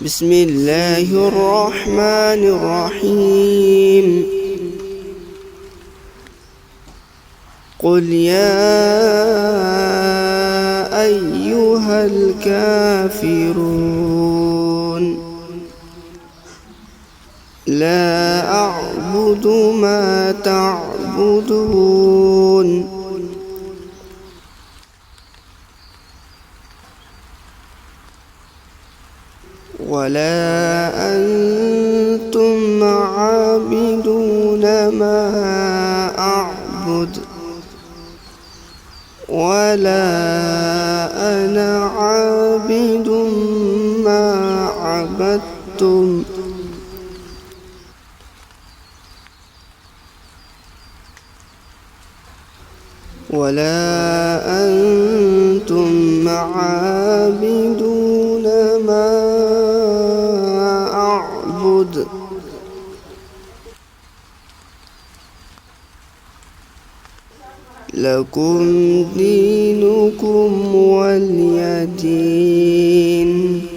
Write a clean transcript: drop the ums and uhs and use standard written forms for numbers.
بسم الله الرحمن الرحيم قل يا أيها الكافرون لا أعبد ما تعبدون ولا أنتم عابدون ما أعبد ولا أنا عابد ما عبدتم ولا أنتم عابدون ما أعبد لكم دينكم ولي دين.